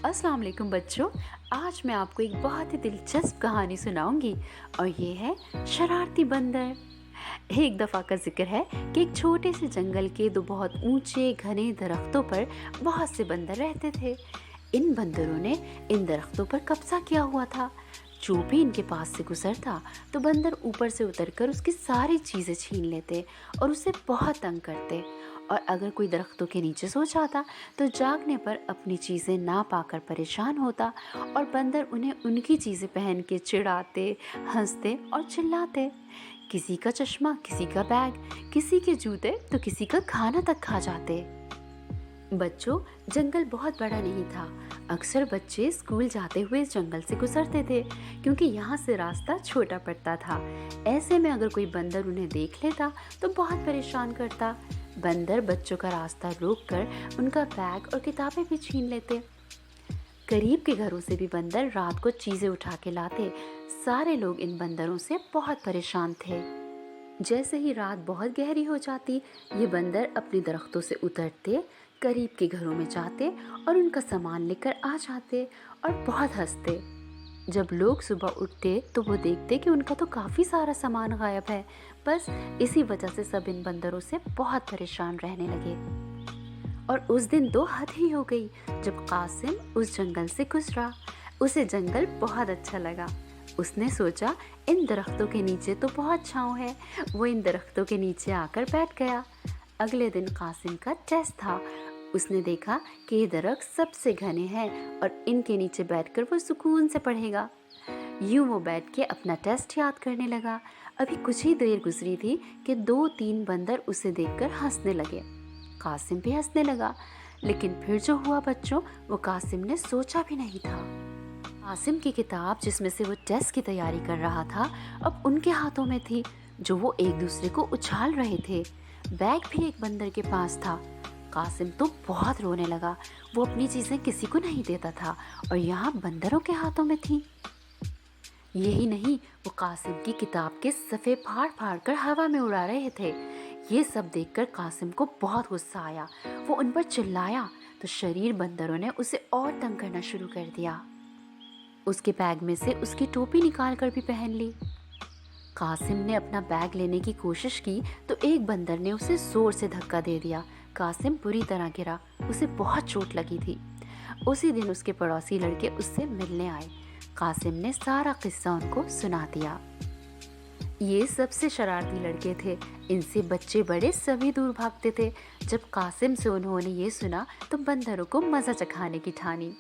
अस्सलाम वालेकुम बच्चों। आज मैं आपको एक बहुत ही दिलचस्प कहानी सुनाऊंगी और ये है शरारती बंदर। एक दफ़ा का जिक्र है कि एक छोटे से जंगल के दो बहुत ऊंचे घने दरख्तों पर बहुत से बंदर रहते थे। इन बंदरों ने इन दरख्तों पर कब्जा किया हुआ था। जो भी इनके पास से गुजरता तो बंदर ऊपर से उतरकर उसकी सारी चीज़ें छीन लेते और उसे बहुत तंग करते। और अगर कोई दरख्तों के नीचे सो जाता तो जागने पर अपनी चीज़ें ना पाकर परेशान होता और बंदर उन्हें उनकी चीज़ें पहन के चिढ़ाते, हंसते और चिल्लाते। किसी का चश्मा, किसी का बैग, किसी के जूते तो किसी का खाना तक खा जाते। बच्चों, जंगल बहुत बड़ा नहीं था। अक्सर बच्चे स्कूल जाते हुए इस जंगल से गुजरते थे क्योंकि यहाँ से रास्ता छोटा पड़ता था। ऐसे में अगर कोई बंदर उन्हें देख लेता तो बहुत परेशान करता। बंदर बच्चों का रास्ता रोककर उनका बैग और किताबें भी छीन लेते। करीब के घरों से भी बंदर रात को चीज़ें उठा के लाते। सारे लोग इन बंदरों से बहुत परेशान थे। जैसे ही रात बहुत गहरी हो जाती, ये बंदर अपने दरख्तों से उतरते, करीब के घरों में जाते और उनका सामान लेकर आ जाते और बहुत हंसते। जब लोग सुबह उठते तो वो देखते कि उनका तो काफ़ी सारा सामान गायब है। बस इसी वजह से सब इन बंदरों से बहुत परेशान रहने लगे। और उस दिन तो हद ही हो गई जब कासिम उस जंगल से गुजरा। उसे जंगल बहुत अच्छा लगा। उसने सोचा इन दरख्तों के नीचे तो बहुत छाँव है। वो इन दरख्तों के नीचे आकर बैठ गया। अगले दिन कासिम का टेस्ट था। उसने देखा कि ये दरख्त सबसे घने हैं और इनके नीचे बैठकर वो सुकून से पढ़ेगा। यूँ वो बैठ के अपना टेस्ट याद करने लगा। अभी कुछ ही देर गुजरी थी कि 2-3 बंदर उसे देखकर हंसने लगे। कासिम भी हंसने लगा, लेकिन फिर जो हुआ बच्चों, वो कासिम ने सोचा भी नहीं था। कासिम की किताब जिसमें से वो टेस्ट की तैयारी कर रहा था अब उनके हाथों में थी, जो वो एक दूसरे को उछाल रहे थे। बैग भी एक बंदर के पास था। कासिम तो बहुत रोने लगा। वो अपनी चीज़ें किसी को नहीं देता था और यहाँ बंदरों के हाथों में थी। यही नहीं, वो कासिम की किताब के सफ़े फाड़ फाड़ कर हवा में उड़ा रहे थे। ये सब देखकर कासिम को बहुत गुस्सा आया। वो उन पर चिल्लाया तो शरीर बंदरों ने उसे और तंग करना शुरू कर दिया। उसके बैग में से उसकी टोपी निकाल कर भी पहन ली। कासिम ने अपना बैग लेने की कोशिश की तो एक बंदर ने उसे जोर से धक्का दे दिया। कासिम बुरी तरह गिरा। उसे बहुत चोट लगी थी। उसी दिन उसके पड़ोसी लड़के उससे मिलने आए। कासिम ने सारा किस्सा उनको सुना दिया। ये सबसे शरारती लड़के थे। इनसे बच्चे बड़े सभी दूर भागते थे। जब कासिम से उन्होंने ये सुना तो बंदरों को मज़ा चखाने की ठानी।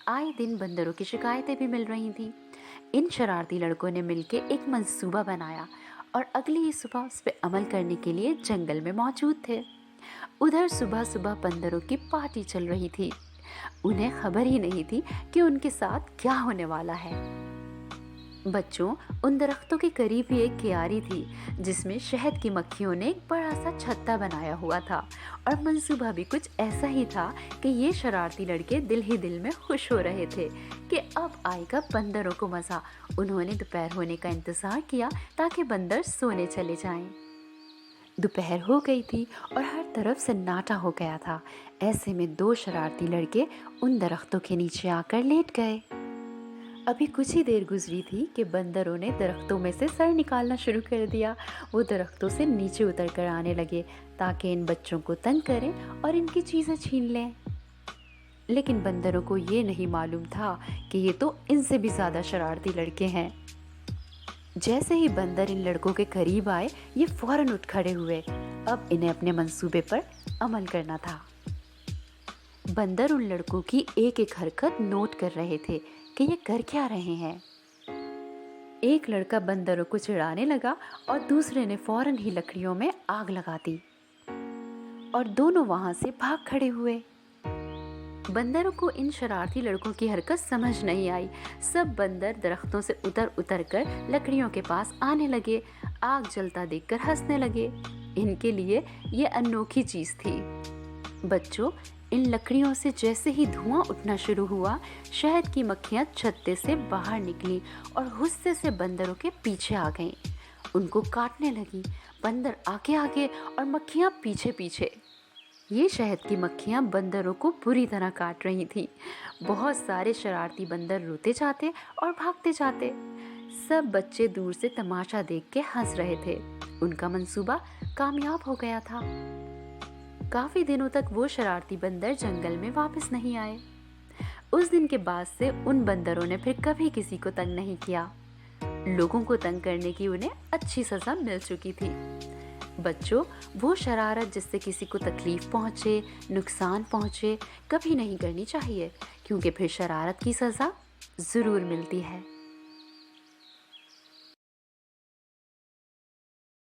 आए दिन बंदरों की शिकायतें भी मिल रही थीं। इन शरारती लड़कों ने मिलकर एक मंसूबा बनाया और अगली ही सुबह उस पर अमल करने के लिए जंगल में मौजूद थे। उधर सुबह सुबह बंदरों की पार्टी चल रही थी। उन्हें खबर ही नहीं थी कि उनके साथ क्या होने वाला है। बच्चों, उन दरख्तों के करीब ही एक क्यारी थी जिसमें शहद की मक्खियों ने एक बड़ा सा छत्ता बनाया हुआ था। और मंसूबा भी कुछ ऐसा ही था कि ये शरारती लड़के दिल ही दिल में खुश हो रहे थे कि अब आएगा बंदरों को मज़ा। उन्होंने दोपहर होने का इंतज़ार किया ताकि बंदर सोने चले जाएं। दोपहर हो गई थी और हर तरफ सन्नाटा हो गया था। ऐसे में 2 शरारती लड़के उन दरख्तों के नीचे आकर लेट गए। अभी कुछ ही देर गुजरी थी कि बंदरों ने दरख्तों में से सर निकालना शुरू कर दिया। वो दरख्तों से नीचे उतर कर आने लगे ताकि इन बच्चों को तंग करें और इनकी चीज़ें छीन लें। लेकिन बंदरों को ये नहीं मालूम था कि ये तो इनसे भी ज़्यादा शरारती लड़के हैं। जैसे ही बंदर इन लड़कों के करीब आए, ये फौरन उठ खड़े हुए। अब इन्हें अपने मंसूबे पर अमल करना था। बंदर उन लड़कों की एक एक हरकत नोट कर रहे थे कि ये कर क्या रहे हैं। एक लड़का बंदरों को चिढ़ाने लगा और दूसरे ने फौरन ही लकड़ियों में आग लगा दी और दोनों वहां से भाग खड़े हुए। बंदरों को इन शरारती लड़कों की हरकत समझ नहीं आई। सब बंदर दरख्तों से उतर उतर कर लकड़ियों के पास आने लगे। आग जलता देखकर हंसने लगे। इनके लिए ये अनोखी चीज़ थी। बच्चों, इन लकड़ियों से जैसे ही धुआं उठना शुरू हुआ, शहद की मक्खियाँ छत्ते से बाहर निकली और गुस्से से बंदरों के पीछे आ गईं। उनको काटने लगी। बंदर आगे आगे और मक्खियाँ पीछे पीछे। ये शहद की मक्खियाँ बंदरों को बुरी तरह काट रही थीं। बहुत सारे शरारती बंदर रोते जाते और भागते जाते। सब बच्चे दूर से तमाशा देख के हंस रहे थे। उनका मंसूबा कामयाब हो गया था। काफी दिनों तक वो शरारती बंदर जंगल में वापस नहीं आए। उस दिन के बाद से उन बंदरों ने फिर कभी किसी को तंग नहीं किया। लोगों को तंग करने की उन्हें अच्छी सजा मिल चुकी थी। बच्चों, वो शरारत जिससे किसी को तकलीफ पहुंचे, नुकसान पहुंचे, कभी नहीं करनी चाहिए, क्योंकि फिर शरारत की सजा जरूर मिलती है।